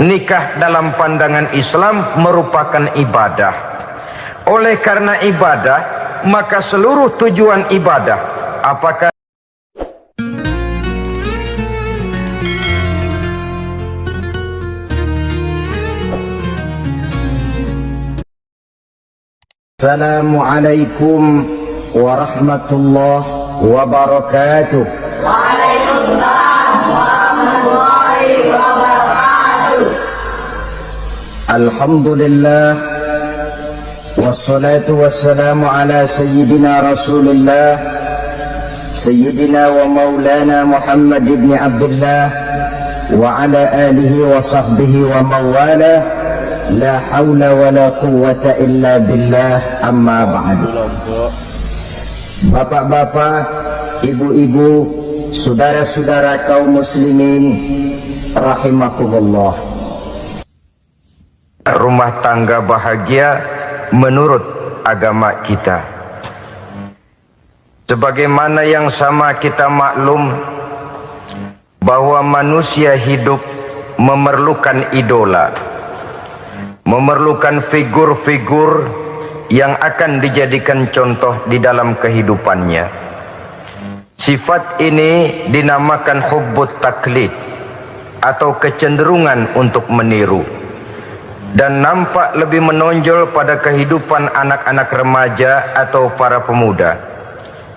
nikah dalam pandangan Islam merupakan ibadah. Oleh karena ibadah, maka seluruh tujuan ibadah, apakah Assalamualaikum warahmatullahi wabarakatuh. Waalaikumsalam warahmatullahi wabarakatuh. Alhamdulillah wassalatu wassalamu ala sayyidina Rasulillah sayyidina wa maulana Muhammad ibn Abdullah wa ala alihi wa sahbihi wa mawalah. La haula wa la quwwata illa billah, amma ba'du. Bapak-bapak, ibu-ibu, saudara-saudara kaum muslimin rahimakumullah. Rumah tangga bahagia menurut agama kita. Sebagaimana yang sama kita maklum bahwa manusia hidup memerlukan idola, memerlukan figur-figur yang akan dijadikan contoh di dalam kehidupannya. Sifat ini dinamakan hubbut taklid atau kecenderungan untuk meniru, dan nampak lebih menonjol pada kehidupan anak-anak remaja atau para pemuda.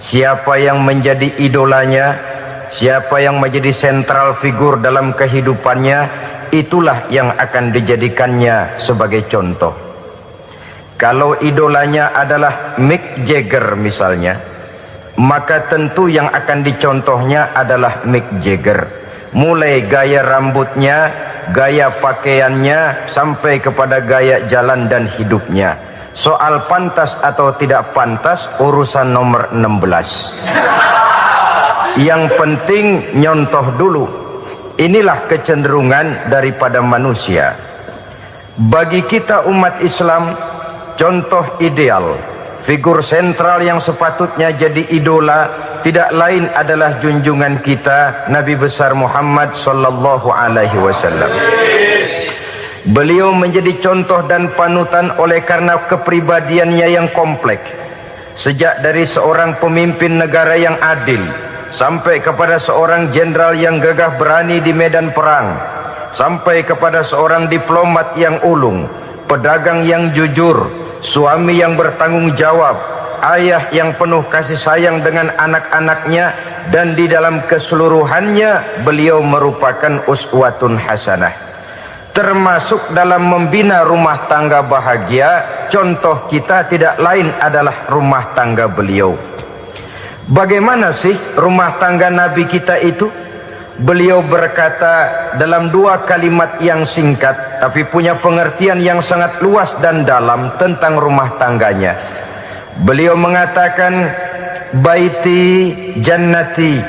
Siapa yang menjadi idolanya, siapa yang menjadi sentral figur dalam kehidupannya, itulah yang akan dijadikannya sebagai contoh. Kalau idolanya adalah Mick Jagger misalnya, maka tentu yang akan dicontohnya adalah Mick Jagger. Mulai gaya rambutnya, gaya pakaiannya, sampai kepada gaya jalan dan hidupnya. Soal pantas atau tidak pantas urusan nomor 16. Yang penting nyontoh dulu. Inilah kecenderungan daripada manusia. Bagi kita umat Islam, contoh ideal, figur sentral yang sepatutnya jadi idola tidak lain adalah junjungan kita Nabi besar Muhammad sallallahu alaihi wasallam. Beliau menjadi contoh dan panutan oleh karena kepribadiannya yang kompleks. Sejak dari seorang pemimpin negara yang adil sampai kepada seorang jenderal yang gagah berani di medan perang, sampai kepada seorang diplomat yang ulung, pedagang yang jujur, suami yang bertanggung jawab, ayah yang penuh kasih sayang dengan anak-anaknya, dan di dalam keseluruhannya beliau merupakan uswatun hasanah. Termasuk dalam membina rumah tangga bahagia, contoh kita tidak lain adalah rumah tangga beliau. Bagaimana sih rumah tangga Nabi kita itu? Beliau berkata dalam dua kalimat yang singkat tapi punya pengertian yang sangat luas dan dalam tentang rumah tangganya. Beliau mengatakan, baiti jannati,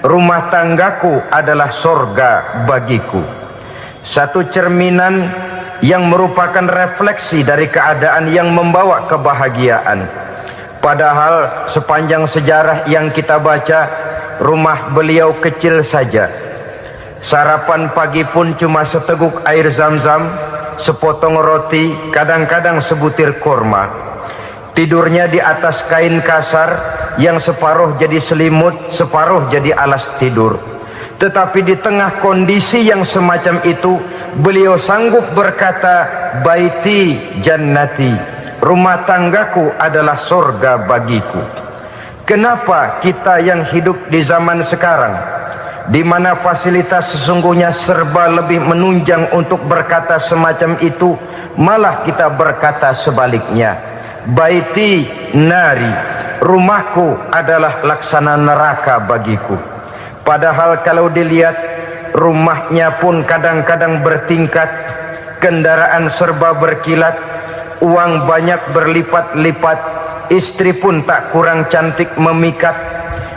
rumah tanggaku adalah sorga bagiku. Satu cerminan yang merupakan refleksi dari keadaan yang membawa kebahagiaan. Padahal sepanjang sejarah yang kita baca, rumah beliau kecil saja. Sarapan pagi pun cuma seteguk air zam-zam, sepotong roti, kadang-kadang sebutir kurma. Tidurnya di atas kain kasar yang separuh jadi selimut, separuh jadi alas tidur. Tetapi di tengah kondisi yang semacam itu, beliau sanggup berkata, baiti jannati, rumah tanggaku adalah surga bagiku. Kenapa kita yang hidup di zaman sekarang, di mana fasilitas sesungguhnya serba lebih menunjang untuk berkata semacam itu, malah kita berkata sebaliknya, baiti nari, rumahku adalah laksana neraka bagiku. Padahal kalau dilihat, rumahnya pun kadang-kadang bertingkat, kendaraan serba berkilat, uang banyak berlipat-lipat, istri pun tak kurang cantik memikat,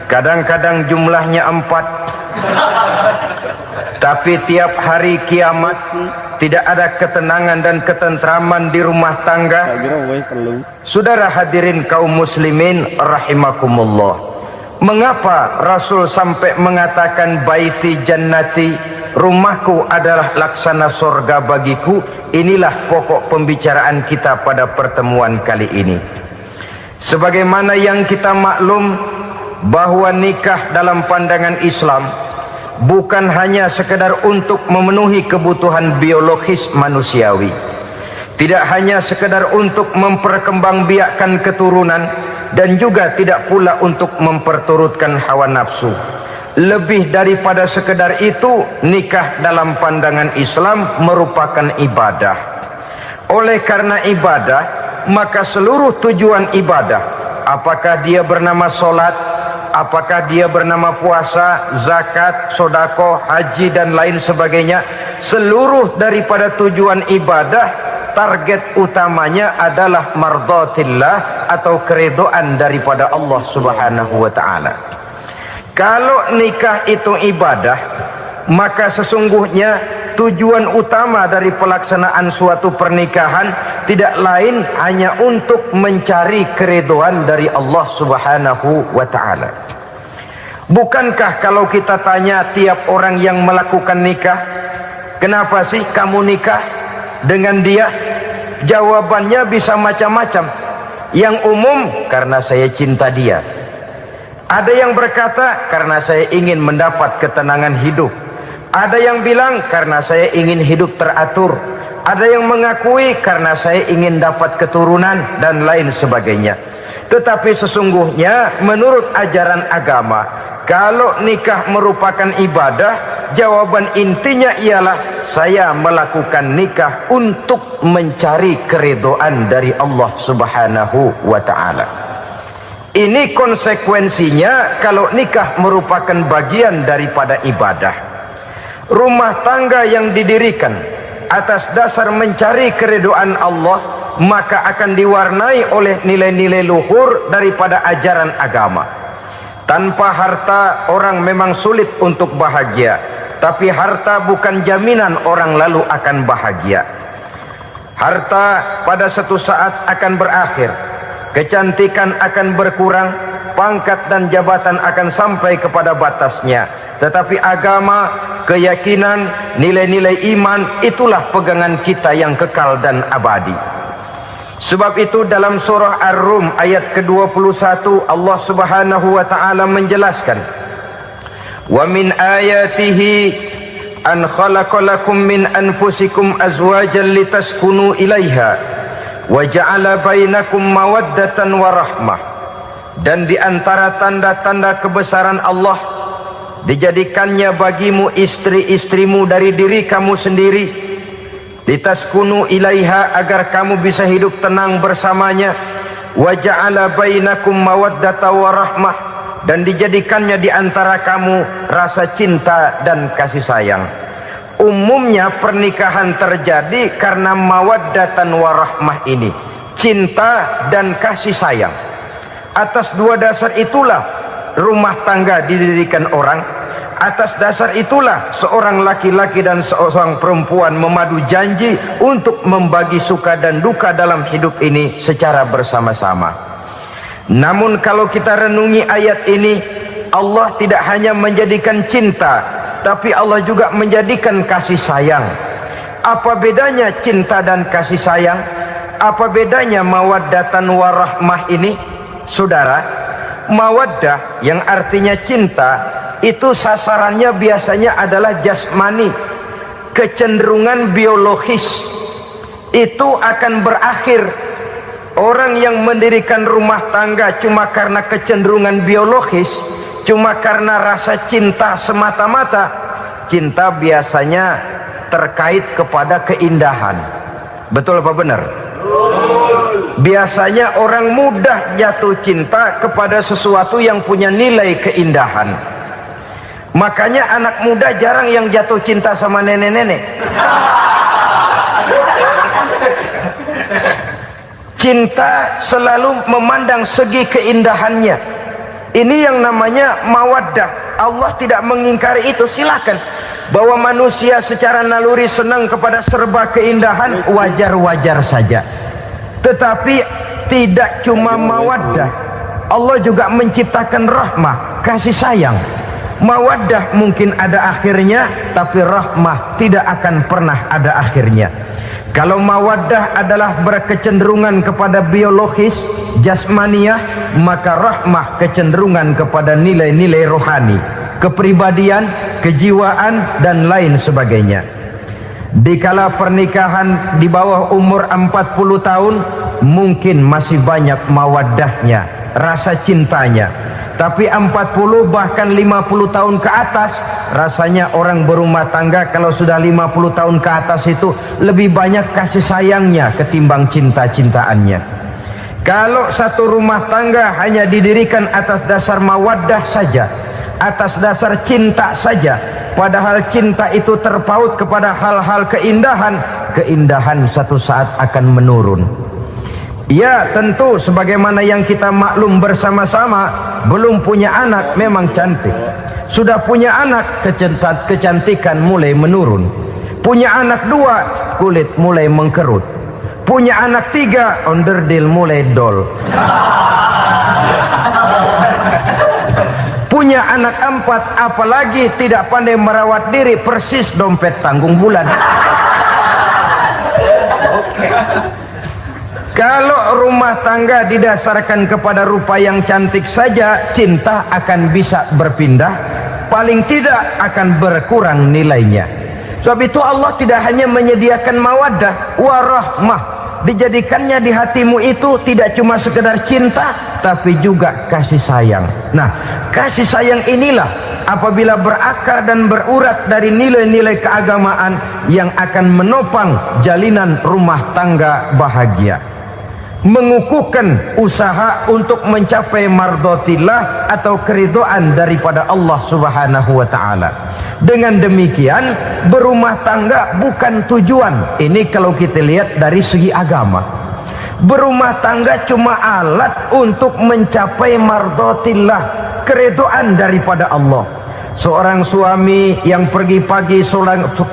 kadang-kadang jumlahnya 4. Tapi tiap hari kiamat tidak ada ketenangan dan ketentraman di rumah tangga. Saudara hadirin kaum muslimin rahimakumullah, mengapa Rasul sampai mengatakan baiti jannati, rumahku adalah laksana sorga bagiku. Inilah pokok pembicaraan kita pada pertemuan kali ini. Sebagaimana yang kita maklum bahwa nikah dalam pandangan Islam bukan hanya sekedar untuk memenuhi kebutuhan biologis manusiawi, tidak hanya sekedar untuk memperkembangbiakkan keturunan, dan juga tidak pula untuk memperturutkan hawa nafsu. Lebih daripada sekedar itu, nikah dalam pandangan Islam merupakan ibadah. Oleh karena ibadah, maka seluruh tujuan ibadah, apakah dia bernama solat, apakah dia bernama puasa, zakat, sodako, haji dan lain sebagainya, seluruh daripada tujuan ibadah, target utamanya adalah mardhatillah atau keridhaan daripada Allah Subhanahu wa taala. Kalau nikah itu ibadah, maka sesungguhnya tujuan utama dari pelaksanaan suatu pernikahan tidak lain hanya untuk mencari keridhaan dari Allah Subhanahu wa taala. Bukankah kalau kita tanya tiap orang yang melakukan nikah, kenapa sih kamu nikah dengan dia? Jawabannya bisa macam-macam. Yang umum, karena saya cinta dia. Ada yang berkata, karena saya ingin mendapat ketenangan hidup. Ada yang bilang, karena saya ingin hidup teratur. Ada yang mengakui, karena saya ingin dapat keturunan dan lain sebagainya. Tetapi sesungguhnya menurut ajaran agama, kalau nikah merupakan ibadah, jawaban intinya ialah saya melakukan nikah untuk mencari keridhaan dari Allah Subhanahu wa taala. Ini konsekuensinya kalau nikah merupakan bagian daripada ibadah. Rumah tangga yang didirikan atas dasar mencari keridhaan Allah, maka akan diwarnai oleh nilai-nilai luhur daripada ajaran agama. Tanpa harta orang memang sulit untuk bahagia, tapi harta bukan jaminan orang lalu akan bahagia. Harta pada satu saat akan berakhir, kecantikan akan berkurang, pangkat dan jabatan akan sampai kepada batasnya. Tetapi agama, keyakinan, nilai-nilai iman, itulah pegangan kita yang kekal dan abadi. Sebab itu dalam surah Ar-Rum ayat ke-21 Allah Subhanahu wa taala menjelaskan, "Wa min ayatihi an khalaqalakum min anfusikum azwajan litaskunu ilaiha wa ja'ala bainakum mawaddatan wa rahmah." Dan di antara tanda-tanda kebesaran Allah, dijadikannya bagimu istri-istrimu dari diri kamu sendiri, litaskunu ilaiha, agar kamu bisa hidup tenang bersamanya, wa ja'ala bainakum mawaddata wa rahmah, dan dijadikannya di antara kamu rasa cinta dan kasih sayang. Umumnya pernikahan terjadi karena mawaddatan wa rahmah ini, cinta dan kasih sayang. Atas dua dasar itulah rumah tangga didirikan orang. Atas dasar itulah seorang laki-laki dan seorang perempuan memadu janji untuk membagi suka dan duka dalam hidup ini secara bersama-sama. Namun kalau kita renungi ayat ini, Allah tidak hanya menjadikan cinta, tapi Allah juga menjadikan kasih sayang. Apa bedanya cinta dan kasih sayang? Apa bedanya mawaddatan warahmah ini? Saudara, mawaddah yang artinya cinta, itu sasarannya biasanya adalah jasmani, kecenderungan biologis. Itu akan berakhir. Orang yang mendirikan rumah tangga cuma karena kecenderungan biologis, cuma karena rasa cinta semata-mata, cinta biasanya terkait kepada keindahan. Betul apa benar? Biasanya orang mudah jatuh cinta kepada sesuatu yang punya nilai keindahan. Makanya anak muda jarang yang jatuh cinta sama nenek-nenek. Cinta selalu memandang segi keindahannya. Ini yang namanya mawaddah. Allah tidak mengingkari itu, silakan. Bahwa manusia secara naluri senang kepada serba keindahan, wajar-wajar saja. Tetapi tidak cuma mawaddah, Allah juga menciptakan rahmah, kasih sayang. Mawaddah mungkin ada akhirnya, tapi rahmah tidak akan pernah ada akhirnya. Kalau mawaddah adalah berkecenderungan kepada biologis, jasmaniah, maka rahmah kecenderungan kepada nilai-nilai rohani, kepribadian, kejiwaan, dan lain sebagainya. Dikala pernikahan di bawah umur 40 tahun, mungkin masih banyak mawaddahnya, rasa cintanya. Tapi 40 bahkan 50 tahun ke atas, rasanya orang berumah tangga kalau sudah 50 tahun ke atas itu lebih banyak kasih sayangnya ketimbang cinta-cintaannya. Kalau satu rumah tangga hanya didirikan atas dasar mawaddah saja, atas dasar cinta saja, padahal cinta itu terpaut kepada hal-hal keindahan, keindahan satu saat akan menurun. Ya, tentu sebagaimana yang kita maklum bersama-sama, belum punya anak memang cantik. Sudah punya anak, kecantikan mulai menurun. Punya anak 2, kulit mulai mengkerut. Punya anak 3, onderdil mulai dol. Punya anak 4, apalagi tidak pandai merawat diri, persis dompet tanggung bulan. Kalau rumah tangga didasarkan kepada rupa yang cantik saja, cinta akan bisa berpindah, paling tidak akan berkurang nilainya. Sebab itu Allah tidak hanya menyediakan mawaddah, warahmah, dijadikannya di hatimu itu tidak cuma sekedar cinta, tapi juga kasih sayang. Nah, kasih sayang inilah apabila berakar dan berurat dari nilai-nilai keagamaan yang akan menopang jalinan rumah tangga bahagia, mengukuhkan usaha untuk mencapai mardhatillah atau keridhaan daripada Allah Subhanahu wa taala. Dengan demikian, berumah tangga bukan tujuan. Ini kalau kita lihat dari segi agama. Berumah tangga cuma alat untuk mencapai mardhatillah, keridhaan daripada Allah. Seorang suami yang pergi pagi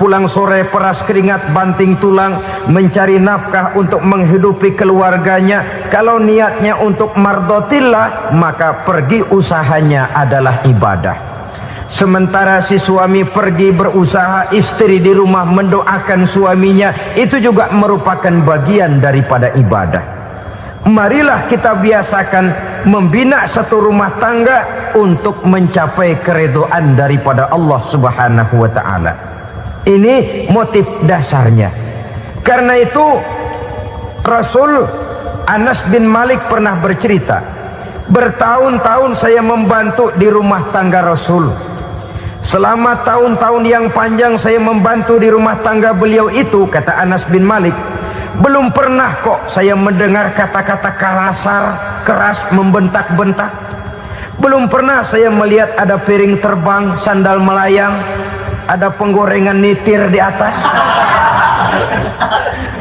pulang sore peras keringat banting tulang mencari nafkah untuk menghidupi keluarganya, kalau niatnya untuk mardhatillah maka pergi usahanya adalah ibadah. Sementara si suami pergi berusaha, istri di rumah mendoakan suaminya, itu juga merupakan bagian daripada ibadah. Marilah kita biasakan membina satu rumah tangga untuk mencapai keridhaan daripada Allah Subhanahu wa taala. Ini motif dasarnya. Karena itu Rasul Anas bin Malik pernah bercerita, bertahun-tahun saya membantu di rumah tangga Rasul. Selama tahun-tahun yang panjang saya membantu di rumah tangga beliau itu, kata Anas bin Malik, belum pernah kok saya mendengar kata-kata kasar, keras, membentak-bentak. Belum pernah saya melihat ada piring terbang, sandal melayang, ada penggorengan nitir di atas.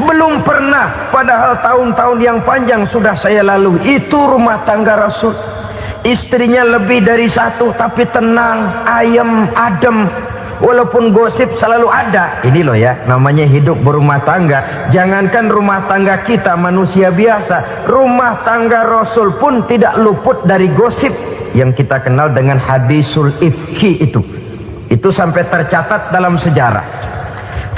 Belum pernah, padahal tahun-tahun yang panjang sudah saya lalui. Itu rumah tangga Rasul. Istrinya lebih dari 1, tapi tenang, ayem, adem. Walaupun gosip selalu ada. Ini loh ya, namanya hidup berumah tangga. Jangankan rumah tangga kita manusia biasa, rumah tangga Rasul pun tidak luput dari gosip yang kita kenal dengan hadisul ifki itu. Itu sampai tercatat dalam sejarah.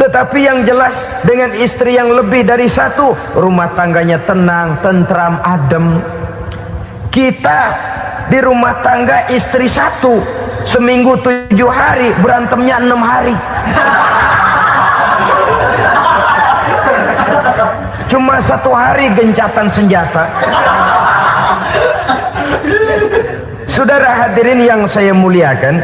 Tetapi yang jelas, dengan istri yang lebih dari 1, rumah tangganya tenang, tentram, adem. Kita di rumah tangga istri 1, seminggu 7 hari, berantemnya 6 hari. Cuma 1 hari gencatan senjata. Saudara hadirin yang saya muliakan,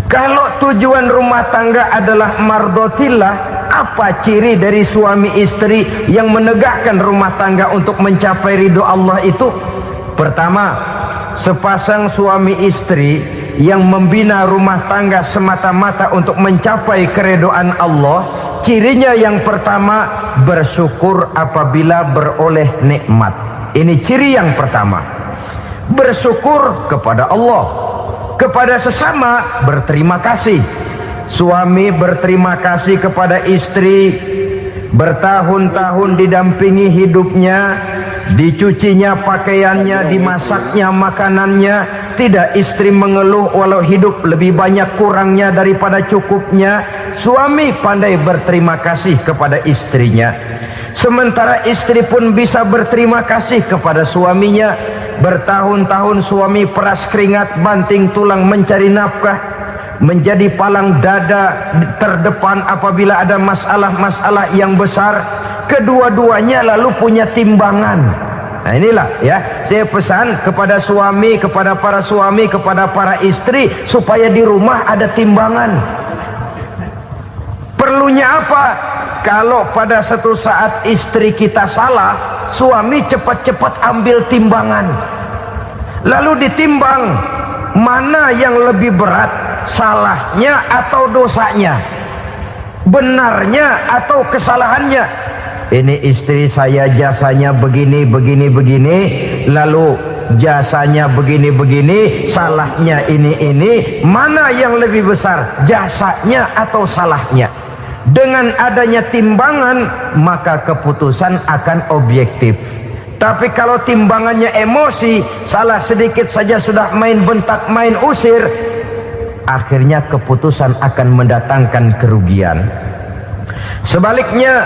kalau tujuan rumah tangga adalah mardhatillah, apa ciri dari suami istri yang menegakkan rumah tangga untuk mencapai ridho Allah itu? Pertama, sepasang suami istri yang membina rumah tangga semata-mata untuk mencapai keridhaan Allah, cirinya yang pertama, bersyukur apabila beroleh nikmat. Ini ciri yang pertama. Bersyukur kepada Allah, kepada sesama berterima kasih. Suami berterima kasih kepada istri, bertahun-tahun didampingi hidupnya, dicucinya pakaiannya, dimasaknya makanannya, tidak istri mengeluh walau hidup lebih banyak kurangnya daripada cukupnya. Suami pandai berterima kasih kepada istrinya. Sementara istri pun bisa berterima kasih kepada suaminya. Bertahun-tahun suami peras keringat, banting tulang mencari nafkah, menjadi palang dada terdepan apabila ada masalah-masalah yang besar. Kedua-duanya lalu punya timbangan. Nah inilah ya, saya pesan kepada suami, kepada para suami, kepada para istri, supaya di rumah ada timbangan. Perlunya apa? Kalau pada satu saat istri kita salah, suami cepat-cepat ambil timbangan, lalu ditimbang mana yang lebih berat, salahnya atau dosanya, benarnya atau kesalahannya. Ini istri saya jasanya begini, lalu jasanya begini, salahnya ini. Mana yang lebih besar, jasanya atau salahnya? Dengan adanya timbangan, maka keputusan akan objektif. Tapi kalau timbangannya emosi, salah sedikit saja sudah main bentak, main usir, akhirnya keputusan akan mendatangkan kerugian. Sebaliknya,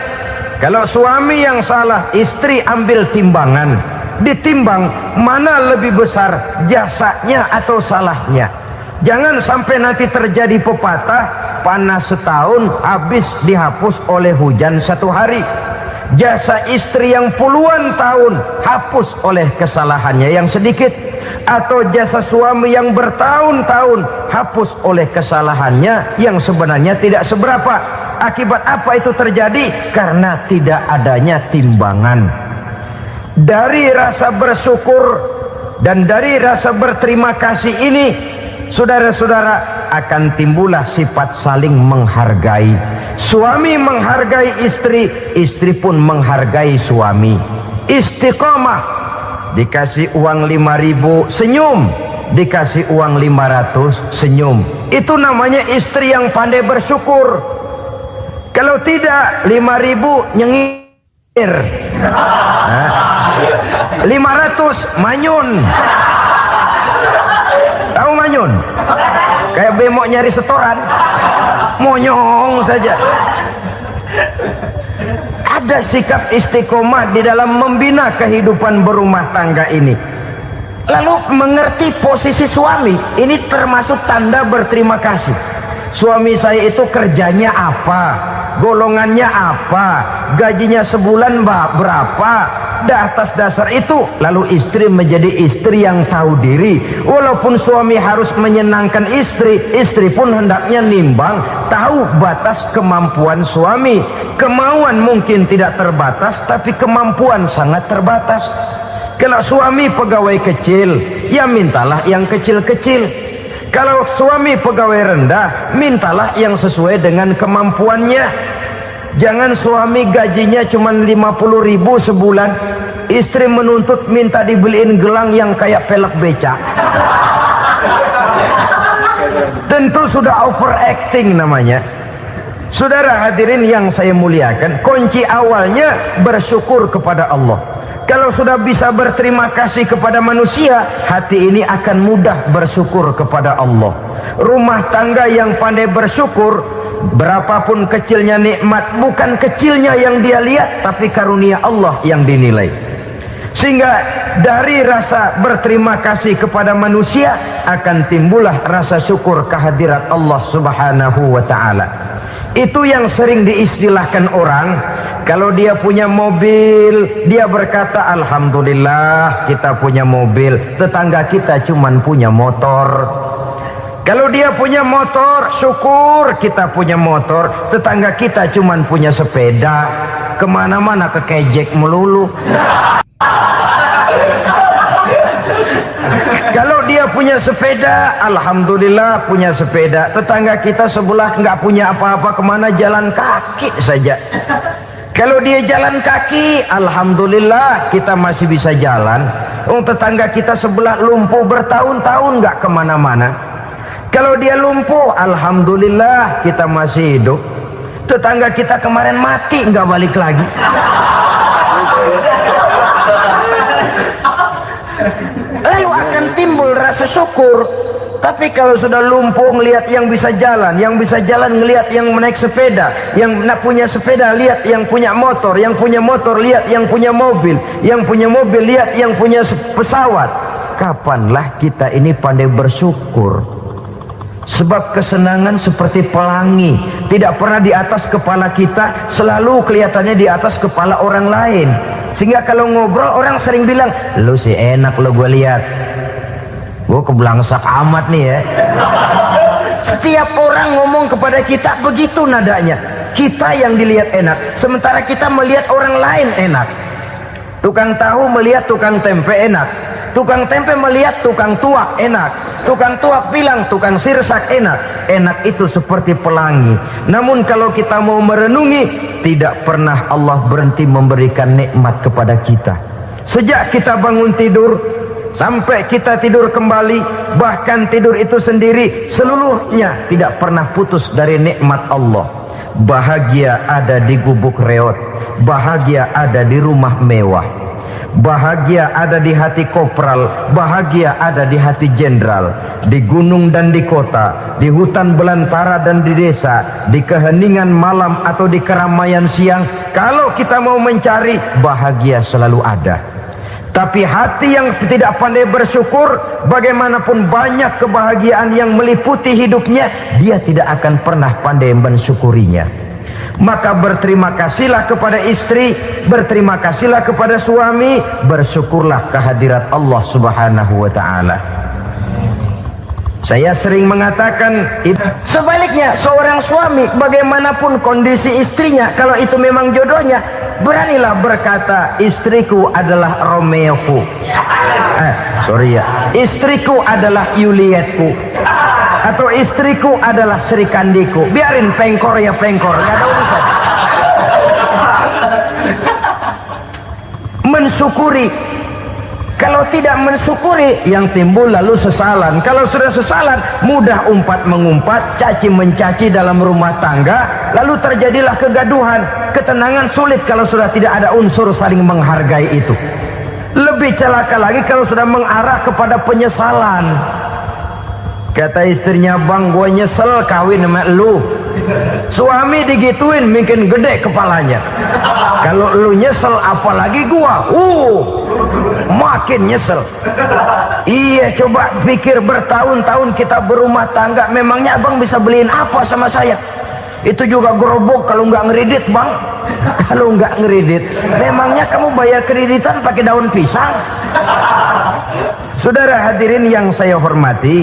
kalau suami yang salah, istri ambil timbangan, ditimbang mana lebih besar, jasanya atau salahnya. Jangan sampai nanti terjadi pepatah, panas setahun habis dihapus oleh hujan satu hari. Jasa istri yang puluhan tahun hapus oleh kesalahannya yang sedikit, atau jasa suami yang bertahun-tahun hapus oleh kesalahannya yang sebenarnya tidak seberapa. Akibat apa itu terjadi? Karena tidak adanya timbangan. Dari rasa bersyukur dan dari rasa berterima kasih ini, saudara-saudara, akan timbullah sifat saling menghargai. Suami menghargai istri, istri pun menghargai suami. Istiqomah, dikasih uang 5.000 senyum, dikasih uang 500 senyum. Itu namanya istri yang pandai bersyukur. Kalau tidak, 5.000 nyengir, 500 manyun. Tahu manyun? Kayak bemok nyari setoran, monyong saja. Ada sikap istiqomah di dalam membina kehidupan berumah tangga ini. Lalu mengerti posisi suami, ini termasuk tanda berterima kasih. Suami saya itu kerjanya apa, golongannya apa, gajinya sebulan berapa. Atas dasar itu, lalu istri menjadi istri yang tahu diri. Walaupun suami harus menyenangkan istri, istri pun hendaknya nimbang, tahu batas kemampuan suami. Kemauan mungkin tidak terbatas, tapi kemampuan sangat terbatas. Kalau suami pegawai kecil, ya mintalah yang kecil-kecil. Kalau suami pegawai rendah, mintalah yang sesuai dengan kemampuannya. Jangan suami gajinya cuma 50.000 sebulan, istri menuntut minta dibeliin gelang yang kayak pelek beca. Tentu sudah overacting namanya. Saudara hadirin yang saya muliakan, kunci awalnya bersyukur kepada Allah. Kalau sudah bisa berterima kasih kepada manusia, hati ini akan mudah bersyukur kepada Allah. Rumah tangga yang pandai bersyukur, berapapun kecilnya nikmat, bukan kecilnya yang dia lihat, tapi karunia Allah yang dinilai. Sehingga dari rasa berterima kasih kepada manusia akan timbullah rasa syukur kehadirat Allah Subhanahu wa ta'ala. Itu yang sering diistilahkan orang, kalau dia punya mobil, dia berkata alhamdulillah kita punya mobil, tetangga kita cuman punya motor. Kalau dia punya motor, syukur kita punya motor, tetangga kita cuman punya sepeda, kemana-mana kekejek melulu. Kalau dia punya sepeda, alhamdulillah punya sepeda, tetangga kita sebelah nggak punya apa-apa, kemana jalan kaki saja. Kalau dia jalan kaki, alhamdulillah kita masih bisa jalan. Tetangga kita sebelah lumpuh bertahun-tahun nggak kemana-mana. Kalau dia lumpuh, alhamdulillah kita masih hidup. Tetangga kita kemarin mati nggak balik lagi. lalu akan timbul rasa syukur. Tapi kalau sudah lumpuh ngelihat yang bisa jalan ngelihat yang naik sepeda, yang punya sepeda lihat yang punya motor lihat yang punya mobil lihat yang punya pesawat, kapanlah kita ini pandai bersyukur? Sebab kesenangan seperti pelangi, tidak pernah di atas kepala kita, selalu kelihatannya di atas kepala orang lain. Sehingga kalau ngobrol orang sering bilang, lu sih enak lo gue lihat, gue kebelangsak amat nih ya. Setiap orang ngomong kepada kita begitu nadanya. Kita yang dilihat enak, sementara kita melihat orang lain enak. Tukang tahu melihat tukang tempe enak, tukang tempe melihat tukang tuak enak, tukang tuak bilang tukang sirsak enak. Enak itu seperti pelangi. Namun kalau kita mau merenungi, tidak pernah Allah berhenti memberikan nikmat kepada kita. Sejak kita bangun tidur sampai kita tidur kembali, bahkan tidur itu sendiri, seluruhnya tidak pernah putus dari nikmat Allah. Bahagia ada di gubuk reot, bahagia ada di rumah mewah, bahagia ada di hati kopral, bahagia ada di hati jenderal, di gunung dan di kota, di hutan belantara dan di desa, di keheningan malam atau di keramaian siang. Kalau kita mau mencari, bahagia selalu ada. Tapi hati yang tidak pandai bersyukur, bagaimanapun banyak kebahagiaan yang meliputi hidupnya, dia tidak akan pernah pandai mensyukurinya. Maka berterima kasihlah kepada istri, berterima kasihlah kepada suami, bersyukurlah kehadirat Allah Subhanahu wa ta'ala. Saya sering mengatakan, sebaliknya seorang suami bagaimanapun kondisi istrinya, kalau itu memang jodohnya, beranilah berkata, istriku adalah Romeoku, istriku adalah Julietku, atau istriku adalah Sri Kandiku. Biarin pengkor ya pengkor, nggak ada urusan. Mensyukuri. Kalau tidak mensyukuri, yang timbul lalu sesalan. Kalau sudah sesalan, mudah umpat mengumpat, caci mencaci dalam rumah tangga, lalu terjadilah kegaduhan. Ketenangan sulit kalau sudah tidak ada unsur saling menghargai itu. Lebih celaka lagi kalau sudah mengarah kepada penyesalan. Kata istrinya, bang gue nyesel kawin sama lu. Suami digituin bikin gede kepalanya. Kalau lu nyesel apalagi gua, makin nyesel. Iya, coba pikir bertahun-tahun kita berumah tangga, memangnya abang bisa beliin apa sama saya? Itu juga gerobok kalau nggak ngeridit bang. Kalau nggak ngeridit, memangnya kamu bayar kreditan pakai daun pisang? Saudara hadirin yang saya hormati,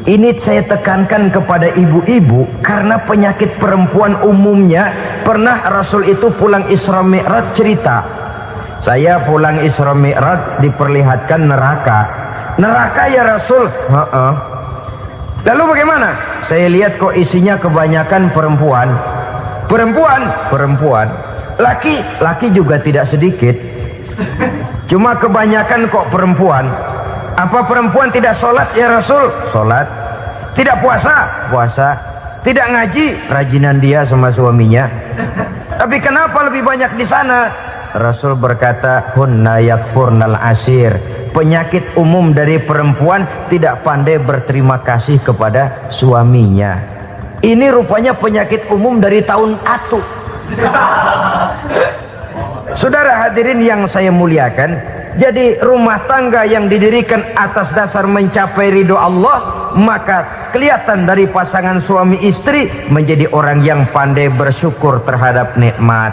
ini saya tekankan kepada ibu-ibu karena penyakit perempuan umumnya. Pernah Rasul itu pulang Isra Mi'raj cerita, saya pulang Isra Mi'raj diperlihatkan neraka. Neraka ya Rasul? Lalu bagaimana? Saya lihat kok isinya kebanyakan perempuan. Perempuan. Laki juga tidak sedikit. Cuma kebanyakan kok perempuan. Apa perempuan tidak sholat ya Rasul? Sholat. Tidak puasa? Puasa. Tidak ngaji? Rajinan dia sama suaminya. Tapi kenapa lebih banyak di sana? Rasul berkata, hunna yakfurnal asir. Penyakit umum dari perempuan tidak pandai berterima kasih kepada suaminya. Ini rupanya penyakit umum dari tahun atu. Saudara hadirin yang saya muliakan, jadi rumah tangga yang didirikan atas dasar mencapai ridho Allah, maka kelihatan dari pasangan suami istri menjadi orang yang pandai bersyukur terhadap nikmat.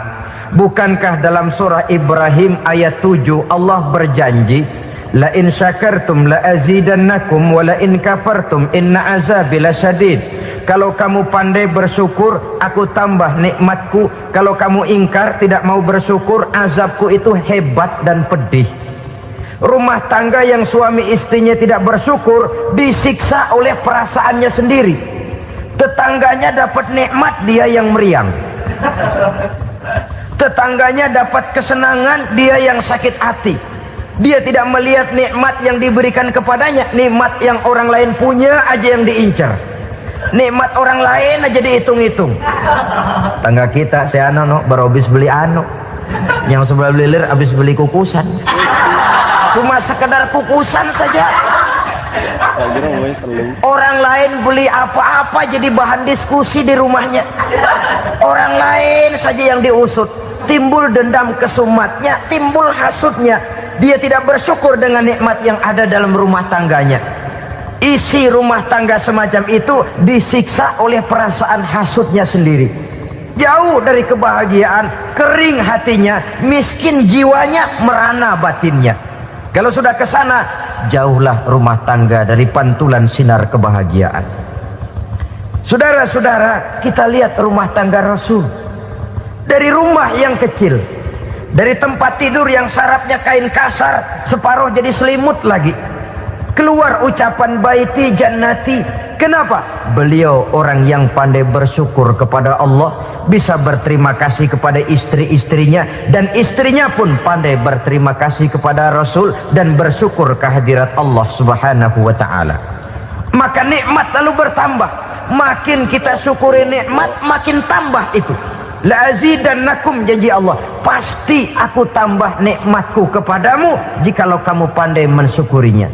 Bukankah dalam surah Ibrahim ayat 7 Allah berjanji, la in syakartum la azidannakum wa la in kafartum inna azabi lasyadid. Kalau kamu pandai bersyukur, aku tambah nikmatku. Kalau kamu ingkar, tidak mau bersyukur, azabku itu hebat dan pedih. Rumah tangga yang suami istrinya tidak bersyukur disiksa oleh perasaannya sendiri. Tetangganya dapat nikmat, dia yang meriang. Tetangganya dapat kesenangan, dia yang sakit hati. Dia tidak melihat nikmat yang diberikan kepadanya, nikmat yang orang lain punya aja yang diincar. Nikmat orang lain aja dihitung-hitung. Tangga kita, si Ano baru habis beli yang sebelah belilir habis beli kukusan. cuma sekedar kukusan saja. Orang lain beli apa-apa jadi bahan diskusi di rumahnya. Orang lain saja yang diusut, timbul dendam kesumatnya, timbul hasutnya. Dia tidak bersyukur dengan nikmat yang ada dalam rumah tangganya. Isi rumah tangga semacam itu disiksa oleh perasaan hasutnya sendiri. Jauh dari kebahagiaan, kering hatinya, miskin jiwanya, merana batinnya. Kalau sudah ke sana, jauhlah rumah tangga dari pantulan sinar kebahagiaan. Saudara-saudara, kita lihat rumah tangga Rasul. Dari rumah yang kecil, dari tempat tidur yang sarapnya kain kasar, separuh jadi selimut lagi, keluar ucapan baiti jannati. Kenapa? Beliau orang yang pandai bersyukur kepada Allah, bisa berterima kasih kepada istri-istrinya, dan istrinya pun pandai berterima kasih kepada Rasul dan bersyukur kehadirat Allah Subhanahu wa taala. Maka nikmat lalu bertambah. Makin kita syukuri nikmat, makin tambah itu. La azidannakum, janji Allah, pasti aku tambah nikmatku kepadamu jikalau kamu pandai mensyukurinya.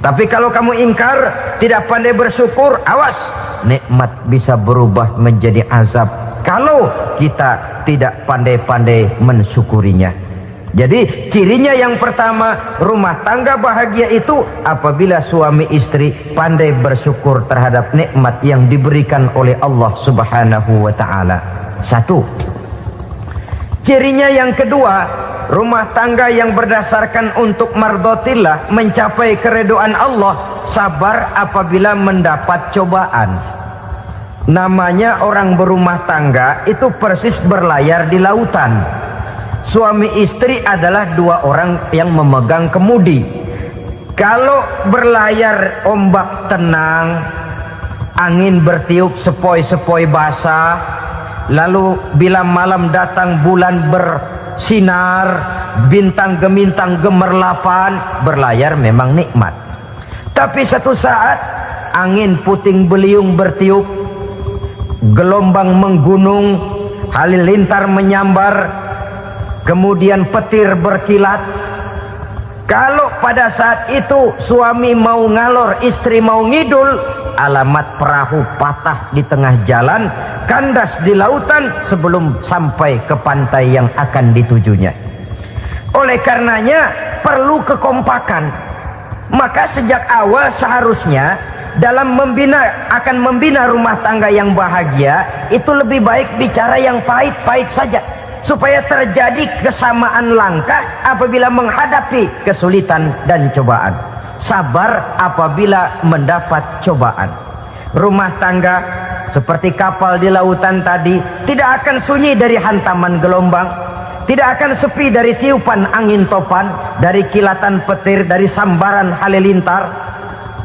Tapi kalau kamu ingkar, tidak pandai bersyukur, awas, nikmat bisa berubah menjadi azab kalau kita tidak pandai-pandai mensyukurinya. Jadi cirinya yang pertama, rumah tangga bahagia itu apabila suami istri pandai bersyukur terhadap nikmat yang diberikan oleh Allah Subhanahu wa taala. Satu. Cirinya yang kedua, rumah tangga yang berdasarkan untuk mardotillah, mencapai keredoan Allah, sabar apabila mendapat cobaan. Namanya orang berumah tangga itu persis berlayar di lautan. Suami istri adalah dua orang yang memegang kemudi. Kalau berlayar ombak tenang, angin bertiup sepoi-sepoi basah, lalu bila malam datang bulan bersinar, bintang gemintang gemerlapan, berlayar memang nikmat. Tapi satu saat angin puting beliung bertiup, gelombang menggunung, halilintar menyambar, kemudian petir berkilat. Kalau pada saat itu suami mau ngalor, istri mau ngidul, alamat perahu patah di tengah jalan, kandas di lautan sebelum sampai ke pantai yang akan ditujunya. Oleh karenanya perlu kekompakan. Maka sejak awal seharusnya dalam akan membina rumah tangga yang bahagia itu lebih baik bicara yang pahit-pahit saja, supaya terjadi kesamaan langkah apabila menghadapi kesulitan dan cobaan. Sabar apabila mendapat cobaan. Rumah tangga seperti kapal di lautan tadi tidak akan sunyi dari hantaman gelombang, tidak akan sepi dari tiupan angin topan, dari kilatan petir, dari sambaran halilintar.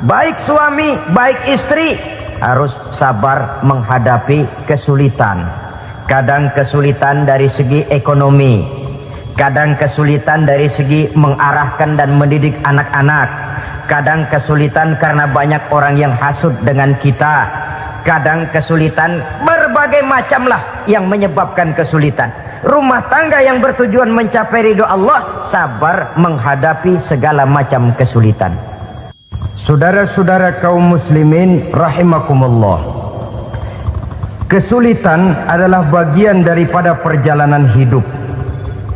Baik suami, baik istri harus sabar menghadapi kesulitan. Kadang kesulitan dari segi ekonomi, kadang kesulitan dari segi mengarahkan dan mendidik anak-anak, kadang kesulitan karena banyak orang yang hasut dengan kita, kadang kesulitan berbagai macam lah yang menyebabkan kesulitan. Rumah tangga yang bertujuan mencapai ridho Allah, sabar menghadapi segala macam kesulitan. Saudara-saudara kaum muslimin rahimakumullah, kesulitan adalah bagian daripada perjalanan hidup.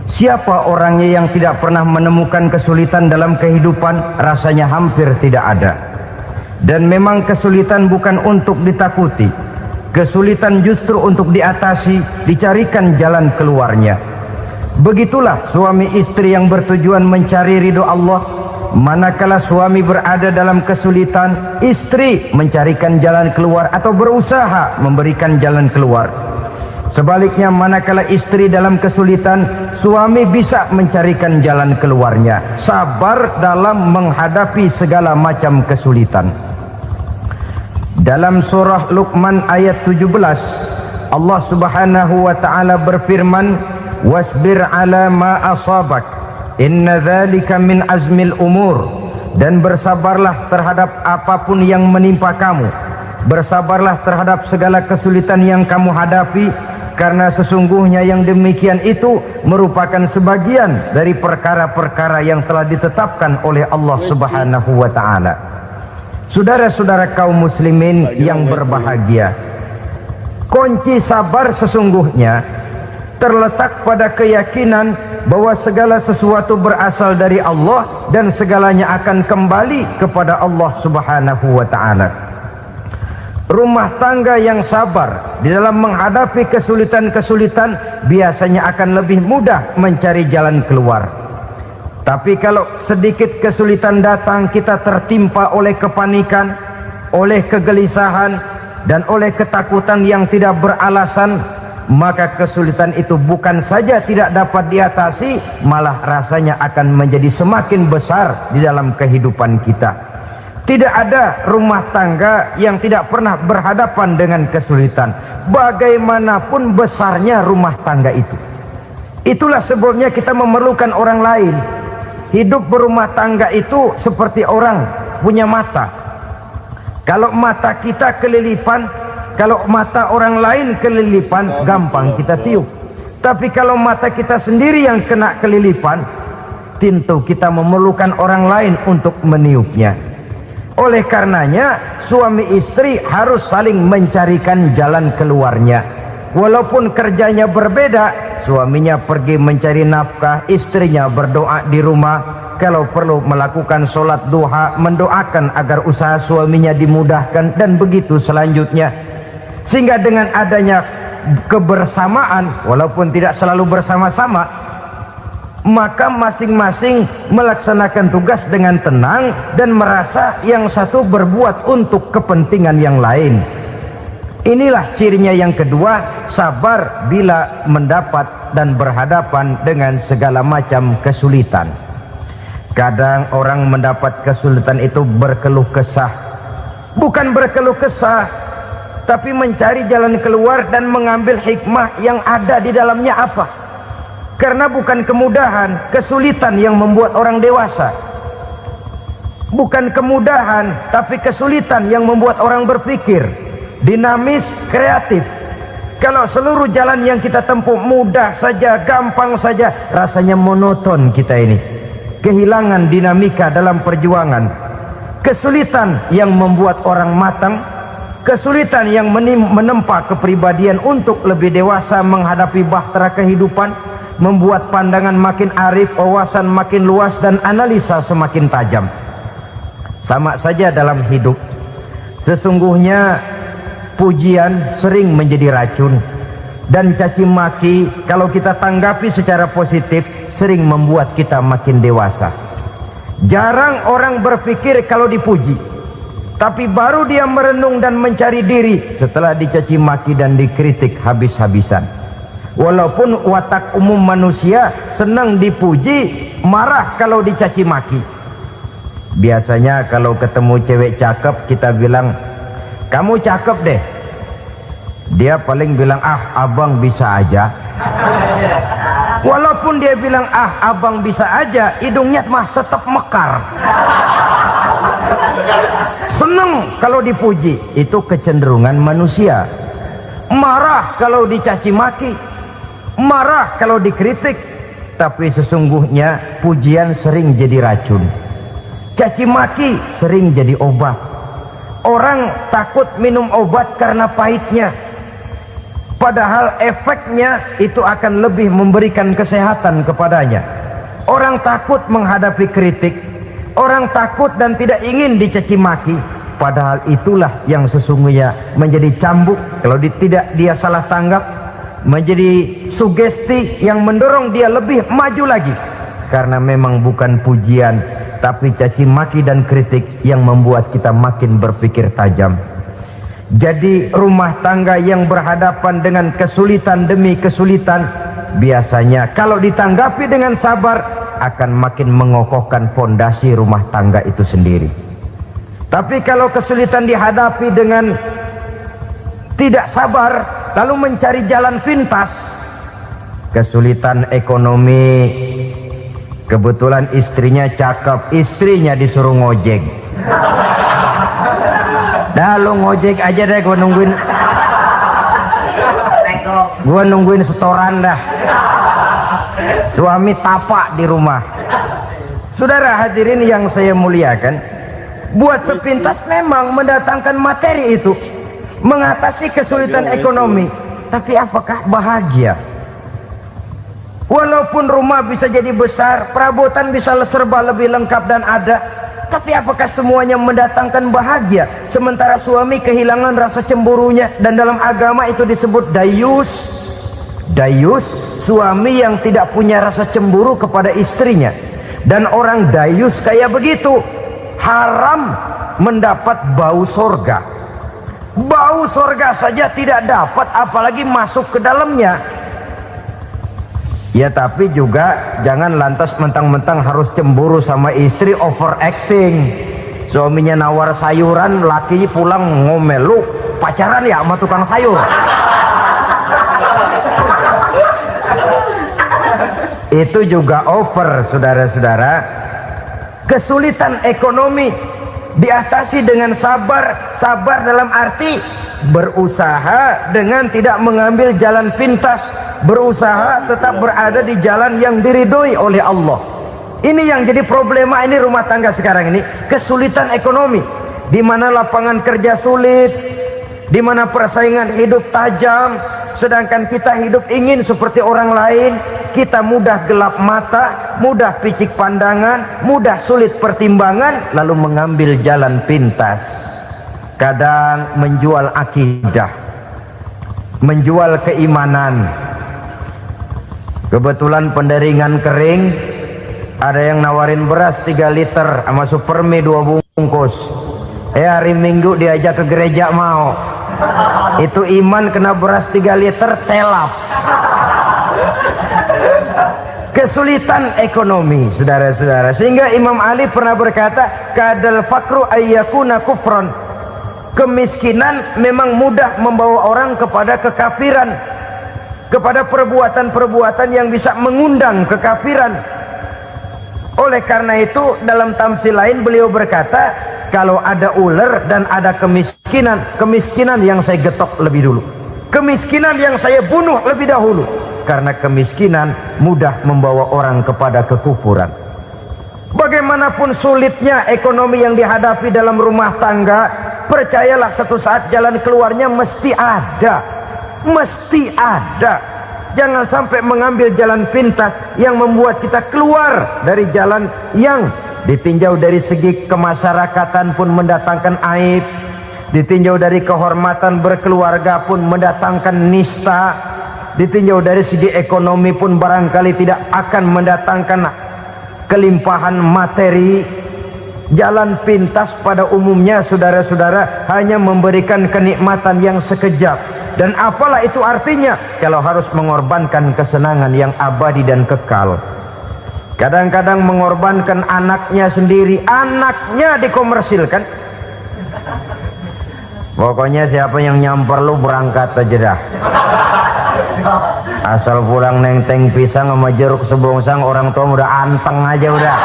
Siapa orangnya yang tidak pernah menemukan kesulitan dalam kehidupan? Rasanya hampir tidak ada. Dan memang kesulitan bukan untuk ditakuti, kesulitan justru untuk diatasi, dicarikan jalan keluarnya. Begitulah suami istri yang bertujuan mencari ridho Allah. Manakala suami berada dalam kesulitan, istri mencarikan jalan keluar atau berusaha memberikan jalan keluar. Sebaliknya, manakala istri dalam kesulitan, suami bisa mencarikan jalan keluarnya. Sabar dalam menghadapi segala macam kesulitan. Dalam surah Luqman ayat 17, Allah Subhanahu wa taala berfirman, "Wasbir 'ala ma asabak. Inna dzalika min azmil umur." Dan bersabarlah terhadap apapun yang menimpa kamu. Bersabarlah terhadap segala kesulitan yang kamu hadapi. karena sesungguhnya yang demikian itu merupakan sebagian dari perkara-perkara yang telah ditetapkan oleh Allah Subhanahu wa taala. Saudara-saudara kaum muslimin yang berbahagia, kunci sabar sesungguhnya terletak pada keyakinan bahwa segala sesuatu berasal dari Allah dan segalanya akan kembali kepada Allah Subhanahu wa taala. Rumah tangga yang sabar di dalam menghadapi kesulitan-kesulitan biasanya akan lebih mudah mencari jalan keluar. Tapi kalau sedikit kesulitan datang, kita tertimpa oleh kepanikan, oleh kegelisahan, dan oleh ketakutan yang tidak beralasan, maka kesulitan itu bukan saja tidak dapat diatasi, malah rasanya akan menjadi semakin besar di dalam kehidupan kita. Tidak ada rumah tangga yang tidak pernah berhadapan dengan kesulitan, bagaimanapun besarnya rumah tangga itu. Itulah sebabnya kita memerlukan orang lain. Hidup berumah tangga itu seperti orang punya mata. Kalau mata kita kelilipan, kalau mata orang lain kelilipan, gampang kita tiup. Tapi kalau mata kita sendiri yang kena kelilipan, tentu kita memerlukan orang lain untuk meniupnya. Oleh karenanya suami istri harus saling mencarikan jalan keluarnya. Walaupun kerjanya berbeda, suaminya pergi mencari nafkah, istrinya berdoa di rumah. Kalau perlu melakukan sholat duha, mendoakan agar usaha suaminya dimudahkan, dan begitu selanjutnya. Sehingga dengan adanya kebersamaan, walaupun tidak selalu bersama-sama, maka masing-masing melaksanakan tugas dengan tenang dan merasa yang satu berbuat untuk kepentingan yang lain. Inilah cirinya yang kedua, sabar bila mendapat dan berhadapan dengan segala macam kesulitan. Kadang orang mendapat kesulitan itu berkeluh kesah. Bukan berkeluh kesah, tapi mencari jalan keluar dan mengambil hikmah yang ada di dalamnya apa? Karena bukan kemudahan, kesulitan yang membuat orang dewasa. Bukan kemudahan, tapi kesulitan yang membuat orang berpikir, dinamis, kreatif. Kalau seluruh jalan yang kita tempuh mudah saja, gampang saja, rasanya monoton kita ini. Kehilangan dinamika dalam perjuangan. Kesulitan yang membuat orang matang, kesulitan yang menempa kepribadian untuk lebih dewasa menghadapi bahtera kehidupan, membuat pandangan makin arif, wawasan makin luas, dan analisa semakin tajam. Sama saja dalam hidup. Sesungguhnya pujian sering menjadi racun, dan caci maki kalau kita tanggapi secara positif sering membuat kita makin dewasa. Jarang orang berpikir kalau dipuji, tapi baru dia merenung dan mencari diri setelah dicaci maki dan dikritik habis-habisan. Walaupun watak umum manusia senang dipuji, marah kalau dicaci maki. Biasanya kalau ketemu cewek cakep, kita bilang, "Kamu cakep deh." Dia paling bilang, "Ah, abang bisa aja." Walaupun dia bilang, "Ah, abang bisa aja," hidungnya mah tetap mekar. Senang kalau dipuji, itu kecenderungan manusia. Marah kalau dicaci maki, marah kalau dikritik. Tapi sesungguhnya pujian sering jadi racun, caci maki sering jadi obat. Orang takut minum obat karena pahitnya, padahal efeknya itu akan lebih memberikan kesehatan kepadanya. Orang takut menghadapi kritik, orang takut dan tidak ingin dicaci maki, padahal itulah yang sesungguhnya menjadi cambuk kalau tidak dia salah tanggap, menjadi sugesti yang mendorong dia lebih maju lagi. Karena memang bukan pujian, tapi caci maki dan kritik yang membuat kita makin berpikir tajam. Jadi rumah tangga yang berhadapan dengan kesulitan demi kesulitan, biasanya kalau ditanggapi dengan sabar akan makin mengokohkan fondasi rumah tangga itu sendiri. Tapi kalau kesulitan dihadapi dengan tidak sabar, lalu mencari jalan pintas, kesulitan ekonomi, kebetulan istrinya cakep, istrinya disuruh ngojek. Dah lu ngojek aja deh, gua nungguin. Gua nungguin setoran dah. Suami tapak di rumah. Saudara hadirin yang saya muliakan, buat sepintas memang mendatangkan materi itu mengatasi kesulitan ekonomi, tapi apakah bahagia? Walaupun rumah bisa jadi besar, perabotan bisa serba lebih lengkap dan ada, tapi apakah semuanya mendatangkan bahagia? Sementara suami kehilangan rasa cemburunya, dan dalam agama itu disebut dayus. Dayus, suami yang tidak punya rasa cemburu kepada istrinya. Dan orang dayus kayak begitu haram mendapat bau sorga. Bau sorga saja tidak dapat, apalagi masuk ke dalamnya. Ya tapi juga jangan lantas mentang-mentang harus cemburu sama istri, overacting. Suaminya nawar sayuran, lakinya pulang ngomel, lu pacaran ya sama tukang sayur. Itu juga over, saudara-saudara. Kesulitan ekonomi diatasi dengan sabar. Sabar dalam arti berusaha dengan tidak mengambil jalan pintas, berusaha tetap berada di jalan yang diridhoi oleh Allah. Ini yang jadi problema ini rumah tangga sekarang ini, kesulitan ekonomi, di mana lapangan kerja sulit, di mana persaingan hidup tajam, sedangkan kita hidup ingin seperti orang lain. Kita mudah gelap mata, mudah picik pandangan, mudah sulit pertimbangan, lalu mengambil jalan pintas. Kadang menjual akidah, menjual keimanan. Kebetulan penderingan kering, ada yang nawarin beras 3 liter sama supermi 2 bungkus. Hari Minggu diajak ke gereja mau. Itu iman kena beras 3 liter telap. Kesulitan ekonomi, saudara-saudara, sehingga Imam Ali pernah berkata, kadal fakru ayyakuna kufron. Kemiskinan memang mudah membawa orang kepada kekafiran, kepada perbuatan-perbuatan yang bisa mengundang kekafiran. Oleh karena itu dalam tamsil lain beliau berkata, kalau ada ular dan ada kemiskinan, kemiskinan yang saya getok lebih dulu, kemiskinan yang saya bunuh lebih dahulu. Karena kemiskinan mudah membawa orang kepada kekufuran. Bagaimanapun sulitnya ekonomi yang dihadapi dalam rumah tangga, percayalah satu saat jalan keluarnya mesti ada. Mesti ada. Jangan sampai mengambil jalan pintas yang membuat kita keluar dari jalan yang ditinjau dari segi kemasyarakatan pun mendatangkan aib, ditinjau dari kehormatan berkeluarga pun mendatangkan nista, ditinjau dari segi ekonomi pun barangkali tidak akan mendatangkan kelimpahan materi. Jalan pintas pada umumnya, saudara-saudara, hanya memberikan kenikmatan yang sekejap. Dan apalah itu artinya kalau harus mengorbankan kesenangan yang abadi dan kekal. Kadang-kadang mengorbankan anaknya sendiri, anaknya dikomersilkan. Pokoknya siapa yang nyamper lu berangkat aja dah. Asal pulang nenteng pisang sama jeruk sebongsang, orang tua udah anteng aja udah.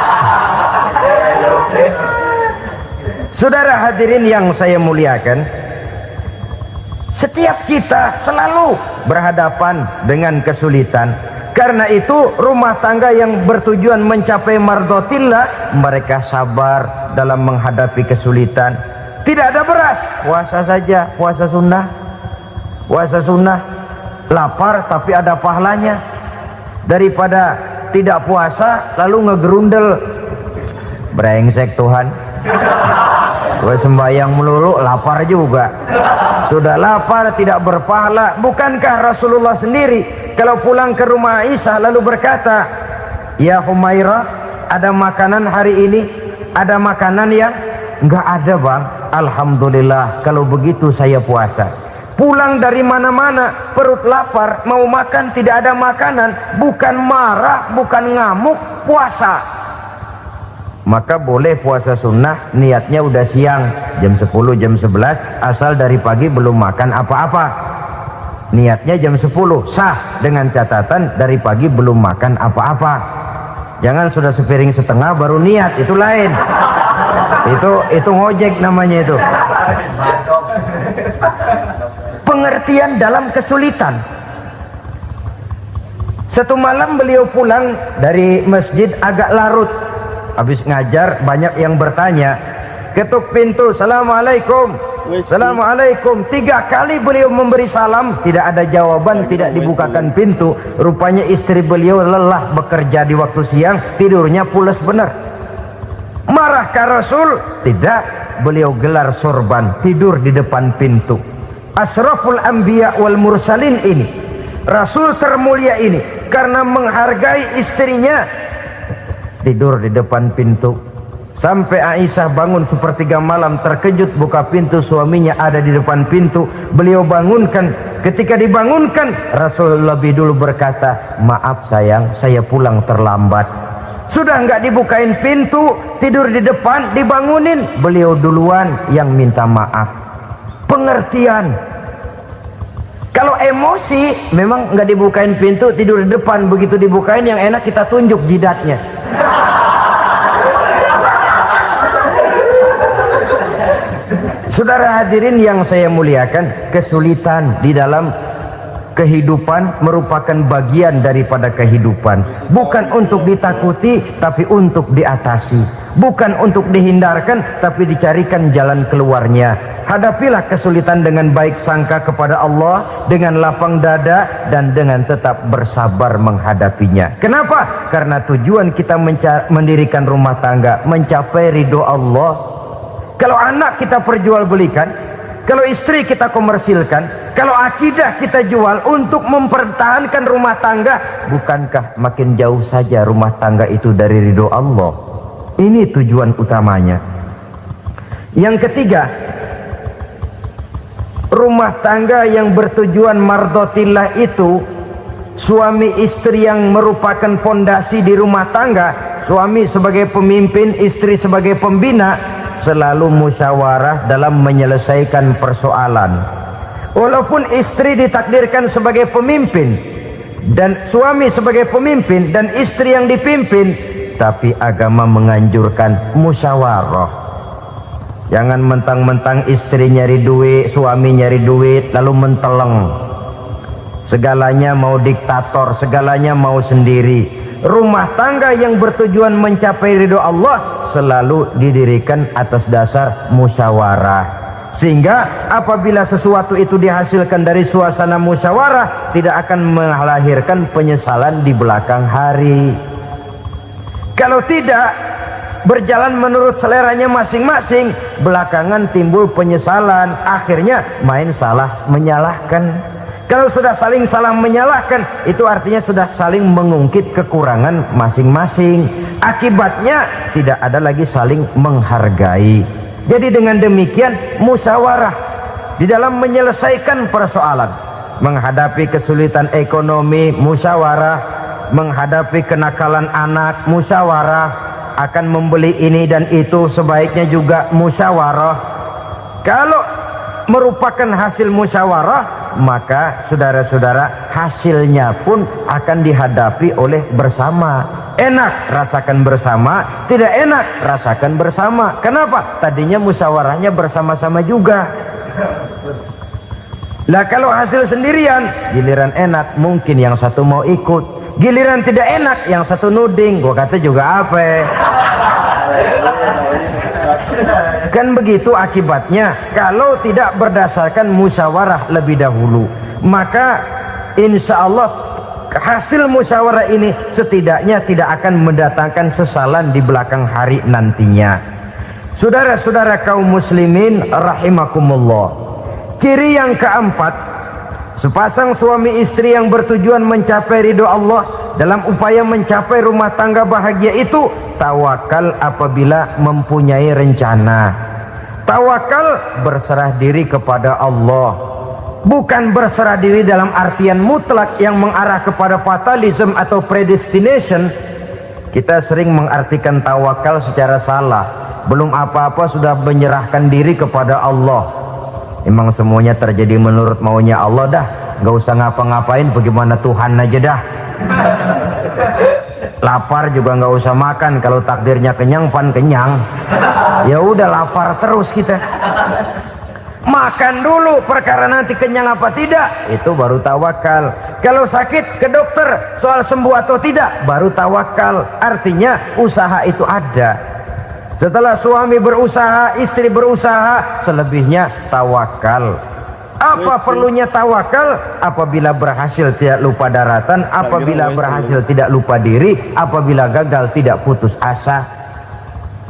Saudara hadirin yang saya muliakan, setiap kita selalu berhadapan dengan kesulitan. Karena itu rumah tangga yang bertujuan mencapai mardhatillah, mereka sabar dalam menghadapi kesulitan. Tidak ada beras, puasa saja, puasa sunnah, puasa sunnah. Lapar tapi ada pahalanya, daripada tidak puasa lalu ngegerundel. Brengsek Tuhan, gue sembahyang melulu lapar juga. Sudah lapar tidak berpahala. Bukankah Rasulullah sendiri kalau pulang ke rumah Aisyah lalu berkata, ya Humairah, ada makanan hari ini? Ada makanan yang enggak ada bang. Alhamdulillah, kalau begitu saya puasa. Pulang dari mana-mana perut lapar, mau makan tidak ada makanan, bukan marah, bukan ngamuk, puasa. Maka boleh puasa sunnah, niatnya udah siang, jam 10, jam 11, asal dari pagi belum makan apa-apa. Niatnya jam 10, sah, dengan catatan dari pagi belum makan apa-apa. Jangan sudah sepiring setengah baru niat, itu lain. Itu ngojek namanya itu. Pengertian dalam kesulitan. Satu malam beliau pulang dari masjid agak larut. Habis ngajar banyak yang bertanya. Ketuk pintu, Assalamualaikum. Assalamualaikum. 3 kali beliau memberi salam, tidak ada jawaban, tidak dibukakan pintu. Rupanya istri beliau lelah bekerja di waktu siang, tidurnya pules benar. Marahkah Rasul? Tidak. Beliau gelar sorban, tidur di depan pintu. Asraful anbiya wal mursalin ini, Rasul termulia ini, karena menghargai istrinya, tidur di depan pintu. Sampai Aisyah bangun sepertiga malam, terkejut buka pintu, suaminya ada di depan pintu. Beliau bangunkan. Ketika dibangunkan, Rasul lebih dulu berkata, maaf sayang, saya pulang terlambat. Sudah nggak dibukain pintu, tidur di depan, dibangunin, beliau duluan yang minta maaf. Pengertian. Kalau emosi, memang nggak dibukain pintu, tidur di depan. Begitu dibukain, yang enak kita tunjuk jidatnya. Saudara hadirin yang saya muliakan, kesulitan di dalam kehidupan merupakan bagian daripada kehidupan. Bukan untuk ditakuti, tapi untuk diatasi. Bukan untuk dihindarkan, tapi dicarikan jalan keluarnya. Hadapilah kesulitan dengan baik sangka kepada Allah, dengan lapang dada, dan dengan tetap bersabar menghadapinya. Kenapa? Karena tujuan kita mendirikan rumah tangga, mencapai ridho Allah. Kalau anak kita perjualbelikan, kalau istri kita komersilkan, kalau akidah kita jual untuk mempertahankan rumah tangga, bukankah makin jauh saja rumah tangga itu dari ridho Allah? Ini tujuan utamanya. Yang ketiga, rumah tangga yang bertujuan mardotillah itu, suami istri yang merupakan fondasi di rumah tangga, suami sebagai pemimpin, istri sebagai pembina, selalu musyawarah dalam menyelesaikan persoalan. Walaupun istri ditakdirkan sebagai pemimpin dan suami sebagai pemimpin dan istri yang dipimpin, tapi agama menganjurkan musyawarah. Jangan mentang-mentang istri nyari duit, suami nyari duit, lalu menteleng. Segalanya mau diktator, segalanya mau sendiri. Rumah tangga yang bertujuan mencapai ridho Allah selalu didirikan atas dasar musyawarah. Sehingga apabila sesuatu itu dihasilkan dari suasana musyawarah, tidak akan melahirkan penyesalan di belakang hari. Kalau tidak, berjalan menurut seleranya masing-masing, belakangan timbul penyesalan, akhirnya main salah menyalahkan. Kalau sudah saling salah menyalahkan, itu artinya sudah saling mengungkit kekurangan masing-masing. Akibatnya tidak ada lagi saling menghargai. Jadi dengan demikian musyawarah di dalam menyelesaikan persoalan. Menghadapi kesulitan ekonomi, musyawarah. Menghadapi kenakalan anak, musyawarah. Akan membeli ini dan itu, sebaiknya juga musyawarah. Kalau merupakan hasil musyawarah, maka saudara-saudara hasilnya pun akan dihadapi oleh bersama. Enak rasakan bersama, tidak enak rasakan bersama. Kenapa? Tadinya musyawarahnya bersama-sama juga. Lah kalau hasil sendirian, giliran enak mungkin yang satu mau ikut, giliran tidak enak yang satu nuding. Gua kata juga apa? Kan begitu akibatnya kalau tidak berdasarkan musyawarah lebih dahulu. Maka insya Allah hasil musyawarah ini setidaknya tidak akan mendatangkan sesalan di belakang hari nantinya. Saudara-saudara kaum muslimin rahimakumullah, ciri yang keempat, sepasang suami istri yang bertujuan mencapai ridho Allah dalam upaya mencapai rumah tangga bahagia itu tawakal apabila mempunyai rencana. Tawakal berserah diri kepada Allah. Bukan berserah diri dalam artian mutlak yang mengarah kepada fatalism atau predestination. Kita sering mengartikan tawakal secara salah. Belum apa-apa sudah menyerahkan diri kepada Allah. Emang semuanya terjadi menurut maunya Allah dah. Gak usah ngapa-ngapain, bagaimana Tuhan aja dah. Lapar juga nggak usah makan, kalau takdirnya kenyang pan kenyang. Ya udah lapar terus kita. Makan dulu, perkara nanti kenyang apa tidak itu baru tawakal. Kalau sakit ke dokter, soal sembuh atau tidak baru tawakal. Artinya usaha itu ada. Setelah suami berusaha, istri berusaha, selebihnya tawakal. Apa perlunya tawakal? Apabila berhasil tidak lupa daratan, apabila berhasil tidak lupa diri, apabila gagal tidak putus asa.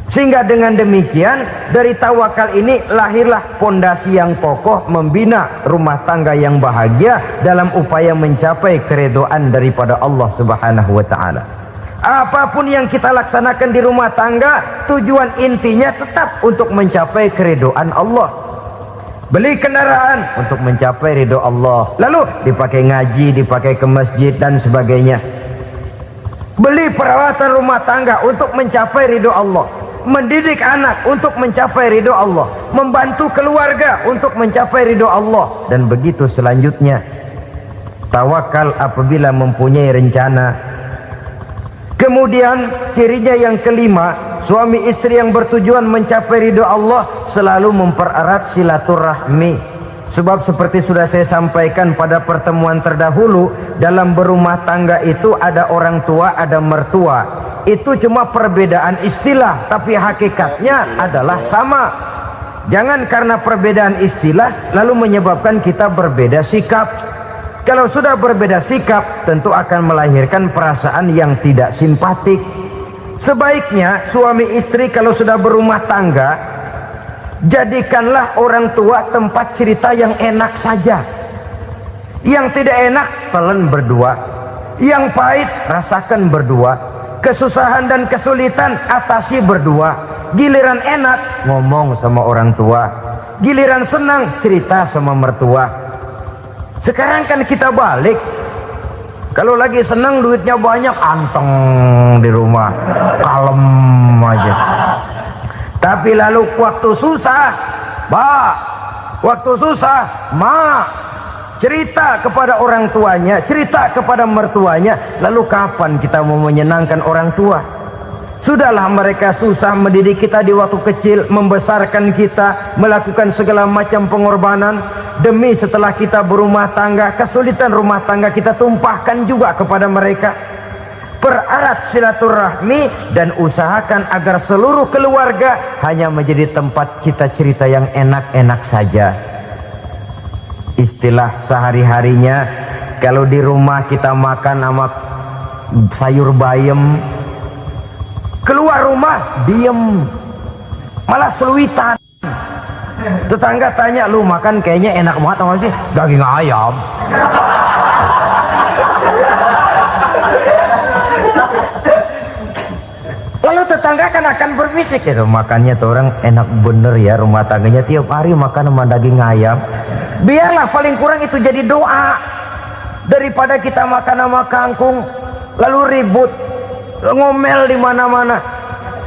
Sehingga dengan demikian dari tawakal ini lahirlah pondasi yang kokoh membina rumah tangga yang bahagia dalam upaya mencapai keridhaan daripada Allah Subhanahu wa taala. Apapun yang kita laksanakan di rumah tangga, tujuan intinya tetap untuk mencapai keridhaan Allah. Beli kendaraan untuk mencapai ridho Allah, lalu dipakai ngaji, dipakai ke masjid dan sebagainya. Beli peralatan rumah tangga untuk mencapai ridho Allah. Mendidik anak untuk mencapai ridho Allah, membantu keluarga untuk mencapai ridho Allah, dan begitu selanjutnya. Tawakal apabila mempunyai rencana. Kemudian cirinya yang kelima, suami istri yang bertujuan mencapai ridho Allah selalu mempererat silaturahmi. Sebab seperti sudah saya sampaikan pada pertemuan terdahulu, dalam berumah tangga itu ada orang tua, ada mertua. Itu cuma perbedaan istilah, tapi hakikatnya adalah sama. Jangan karena perbedaan istilah lalu menyebabkan kita berbeda sikap. Kalau sudah berbeda sikap, tentu akan melahirkan perasaan yang tidak simpatik. Sebaiknya suami istri kalau sudah berumah tangga, jadikanlah orang tua tempat cerita yang enak saja. Yang tidak enak telan berdua, yang pahit rasakan berdua. Kesusahan dan kesulitan atasi berdua. Giliran enak ngomong sama orang tua, giliran senang cerita sama mertua. Sekarang kan kita balik, kalau lagi senang duitnya banyak, anteng di rumah, kalem aja. Tapi lalu waktu susah, waktu susah, cerita kepada orang tuanya, cerita kepada mertuanya. Lalu kapan kita mau menyenangkan orang tua? Sudahlah mereka susah mendidik kita di waktu kecil, membesarkan kita, melakukan segala macam pengorbanan. Demi setelah kita berumah tangga, kesulitan rumah tangga kita tumpahkan juga kepada mereka. Pererat silaturahmi dan usahakan agar seluruh keluarga hanya menjadi tempat kita cerita yang enak-enak saja. Istilah sehari-harinya, kalau di rumah kita makan sama sayur bayam, keluar rumah diem, malah seluitan. Tetangga tanya, lu makan kayaknya enak banget apa sih? Daging ayam. Lalu tetangga akan berbisik, itu makannya tuh orang enak bener ya, rumah tangganya tiap hari makan sama daging ayam. Biarlah paling kurang itu jadi doa, daripada kita makan sama kangkung lalu ribut ngomel di mana-mana.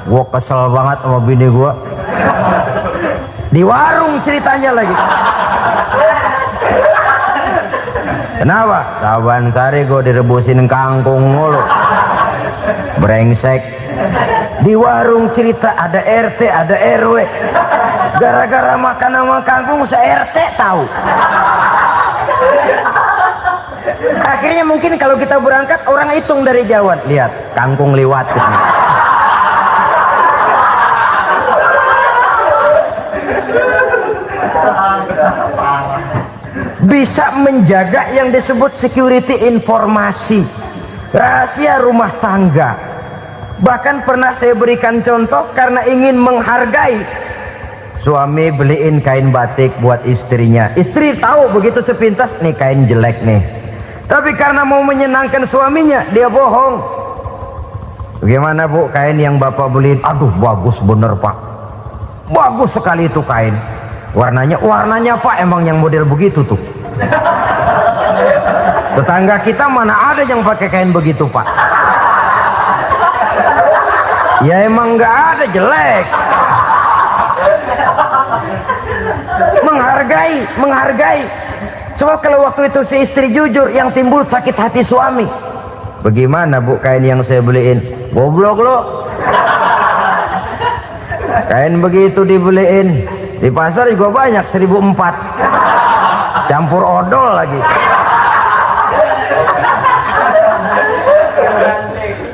Gua kesel banget sama bini gua, di warung ceritanya lagi. Kenapa? Saban sari gua direbusin kangkung mulu, brengsek. Di warung cerita ada RT, ada RW. Gara-gara makan sama kangkung se-RT tahu. Akhirnya mungkin kalau kita berangkat orang hitung dari jauh, lihat kangkung liwat gitu. Bisa menjaga yang disebut security informasi, rahasia rumah tangga. Bahkan pernah saya berikan contoh karena ingin menghargai. Suami beliin kain batik buat istrinya. Istri tahu begitu sepintas, nih kain jelek nih. Tapi karena mau menyenangkan suaminya, dia bohong. Bagaimana bu, kain yang bapak beliin? Aduh bagus bener pak, bagus sekali itu kain. Warnanya pak emang yang model begitu tuh. Tetangga kita mana ada yang pakai kain begitu pak? Ya emang nggak ada, jelek. Menghargai. Sebab kalau waktu itu si istri jujur, yang timbul sakit hati suami. Bagaimana bu kain yang saya beliin? Goblok lo. Kain begitu dibeliin di pasar juga banyak, 1.400. Campur odol lagi.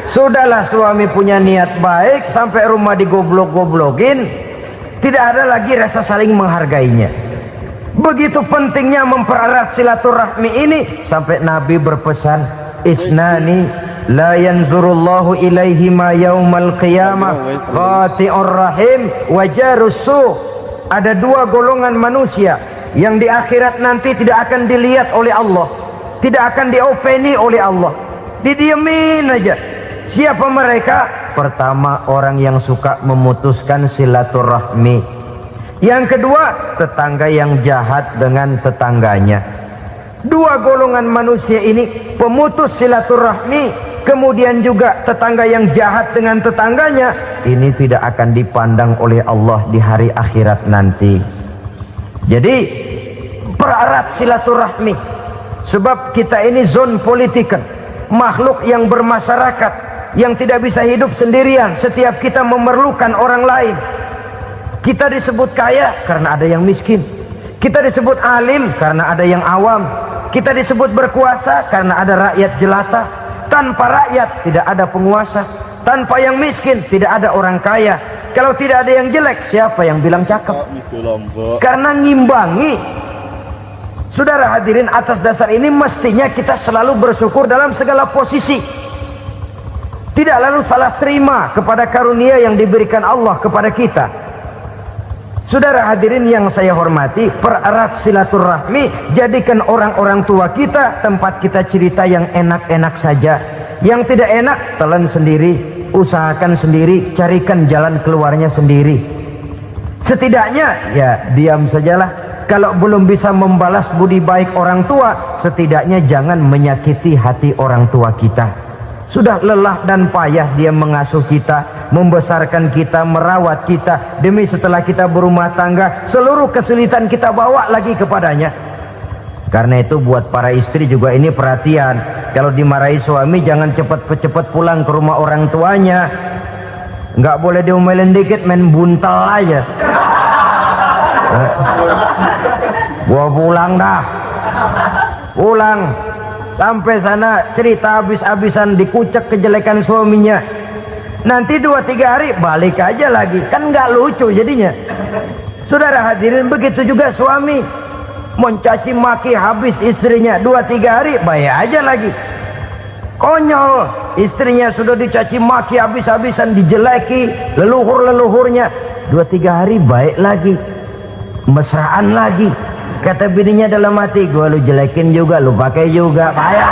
Sudahlah suami punya niat baik, sampai rumah digoblok-goblokin, tidak ada lagi rasa saling menghargainya. Begitu pentingnya mempererat silaturahmi ini, sampai Nabi berpesan, isnani la yanzurullahu ilaihima yaumal qiyamah qati'ur rahim wa jarus su. Ada dua golongan manusia yang di akhirat nanti tidak akan dilihat oleh Allah, tidak akan diopeni oleh Allah, didiemin aja. Siapa mereka? Pertama, orang yang suka memutuskan silaturahmi. Yang kedua, tetangga yang jahat dengan tetangganya. Dua golongan manusia ini, pemutus silaturahmi, kemudian juga tetangga yang jahat dengan tetangganya, ini tidak akan dipandang oleh Allah di hari akhirat nanti. Jadi pererat silaturahmi, sebab kita ini zon politikan, makhluk yang bermasyarakat, yang tidak bisa hidup sendirian. Setiap kita memerlukan orang lain. Kita disebut kaya karena ada yang miskin, kita disebut alim karena ada yang awam, kita disebut berkuasa karena ada rakyat jelata. Tanpa rakyat tidak ada penguasa, tanpa yang miskin tidak ada orang kaya. Kalau tidak ada yang jelek, siapa yang bilang cakep? Karena ngimbangi. Saudara hadirin, atas dasar ini mestinya kita selalu bersyukur dalam segala posisi, tidak lalu salah terima kepada karunia yang diberikan Allah kepada kita. Saudara hadirin yang saya hormati, pererat silaturahmi, jadikan orang-orang tua kita tempat kita cerita yang enak-enak saja. Yang tidak enak, telan sendiri, usahakan sendiri, carikan jalan keluarnya sendiri. Setidaknya ya diam sajalah. Kalau belum bisa membalas budi baik orang tua, setidaknya jangan menyakiti hati orang tua kita. Sudah lelah dan payah dia mengasuh kita, membesarkan kita, merawat kita, demi setelah kita berumah tangga, seluruh kesulitan kita bawa lagi kepadanya. Karena itu buat para istri juga ini perhatian. Kalau dimarahi suami, jangan cepat-cepat pulang ke rumah orang tuanya. Nggak boleh diomelin dikit, main buntal aja. Gua pulang dah. Pulang. Sampai sana cerita habis-habisan, dikucek kejelekan suaminya. Nanti 2-3 hari balik aja lagi. Kan nggak lucu jadinya. Saudara hadirin, begitu juga suami. Mencaci maki habis istrinya, 2-3 hari bayar aja lagi. Konyol, istrinya sudah dicaci maki habis-habisan, dijeleki leluhur-leluhurnya, 2-3 hari baik lagi, mesraan lagi. Kata bininya dalam hati, gua lu jelekin juga, lu pakai juga, payah.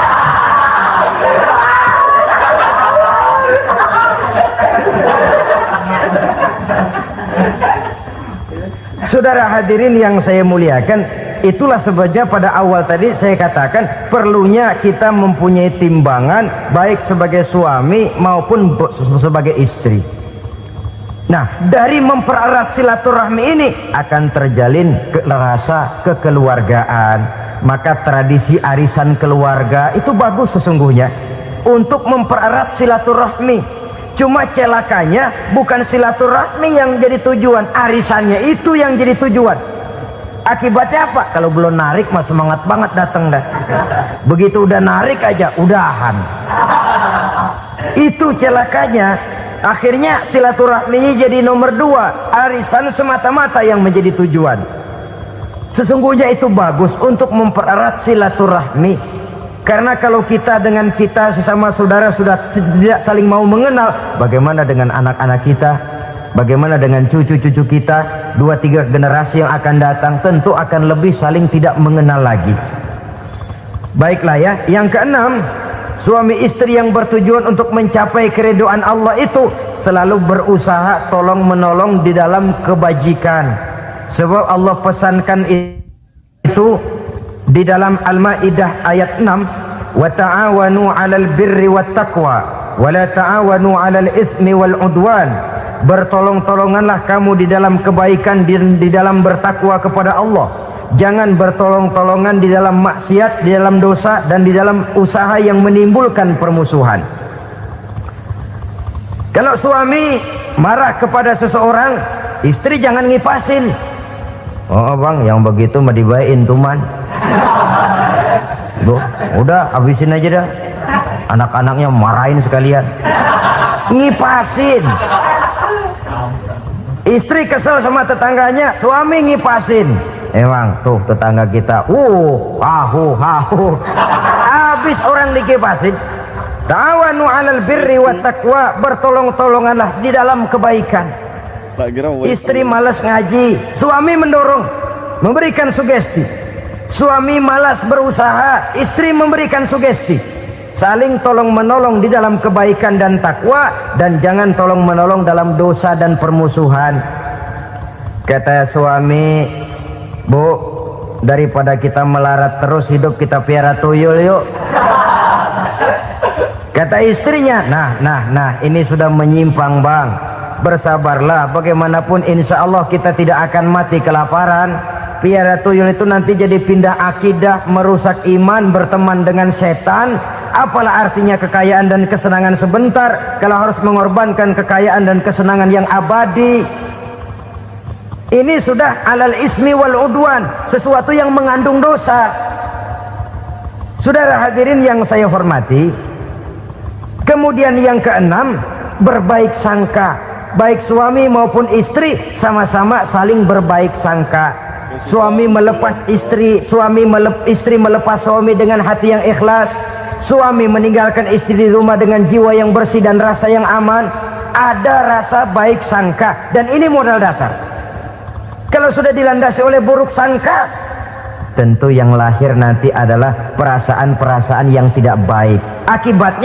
Saudara hadirin yang saya muliakan, itulah sebabnya pada awal tadi saya katakan perlunya kita mempunyai timbangan baik sebagai suami maupun sebagai istri. Nah, dari mempererat silaturahmi ini akan terjalin rasa kekeluargaan. Maka tradisi arisan keluarga itu bagus sesungguhnya untuk mempererat silaturahmi. Cuma celakanya bukan silaturahmi yang jadi tujuan, arisannya itu yang jadi tujuan. Akibatnya apa? Kalau belum narik mah semangat banget datang dah. Begitu udah narik aja udahan. Itu celakanya. Akhirnya silaturahminya jadi nomor 2, arisan semata-mata yang menjadi tujuan. Sesungguhnya itu bagus untuk mempererat silaturahmi. Karena kalau kita dengan kita sesama saudara sudah tidak saling mau mengenal, bagaimana dengan anak-anak kita? Bagaimana dengan cucu-cucu kita? 2-3 generasi yang akan datang tentu akan lebih saling tidak mengenal lagi. Baiklah ya, yang keenam, suami istri yang bertujuan untuk mencapai keridhaan Allah itu selalu berusaha tolong menolong di dalam kebajikan. Sebab Allah pesankan itu di dalam Al-Maidah ayat 6, wa ta'awanu 'alal birri wat taqwa wa la ta'awanu 'alal itsmi wal 'udwan. Bertolong-tolonganlah kamu di dalam kebaikan, di dalam bertakwa kepada Allah. Jangan bertolong-tolongan di dalam maksiat, di dalam dosa, dan di dalam usaha yang menimbulkan permusuhan. Kalau suami marah kepada seseorang, istri jangan ngipasin. Oh bang, yang begitu mah dibayain tuman. Bu, udah habisin aja dah. anak-anaknya marahin sekalian, ngipasin. Istri kesel sama tetangganya, suami ngipasin. Emang tuh tetangga kita, hahu. Habis orang dikipasin. Ta'awanu 'alal birri wat taqwa, bertolong-tolonganlah di dalam kebaikan. Istri malas ngaji, suami mendorong, memberikan sugesti. Suami malas berusaha, istri memberikan sugesti. Saling tolong menolong di dalam kebaikan dan takwa, dan jangan tolong menolong dalam dosa dan permusuhan. Kata suami, Bu, daripada kita melarat terus hidup, kita piara tuyul yuk. Kata istrinya, nah ini sudah menyimpang bang, bersabarlah, bagaimanapun insya Allah kita tidak akan mati kelaparan. Piara tuyul itu nanti jadi pindah akidah, merusak iman, berteman dengan setan. Apalah artinya kekayaan dan kesenangan sebentar kalau harus mengorbankan kekayaan dan kesenangan yang abadi. Ini sudah alal ismi wal udwan, sesuatu yang mengandung dosa. Saudara hadirin yang saya hormati, kemudian yang keenam, berbaik sangka. Baik suami maupun istri sama-sama saling berbaik sangka. Suami melepas istri, istri melepas suami dengan hati yang ikhlas. Suami meninggalkan istri di rumah dengan jiwa yang bersih dan rasa yang aman. Ada rasa baik sangka, dan ini modal dasar. Kalau sudah dilandasi oleh buruk sangka, tentu yang lahir nanti adalah perasaan-perasaan yang tidak baik. Akibatnya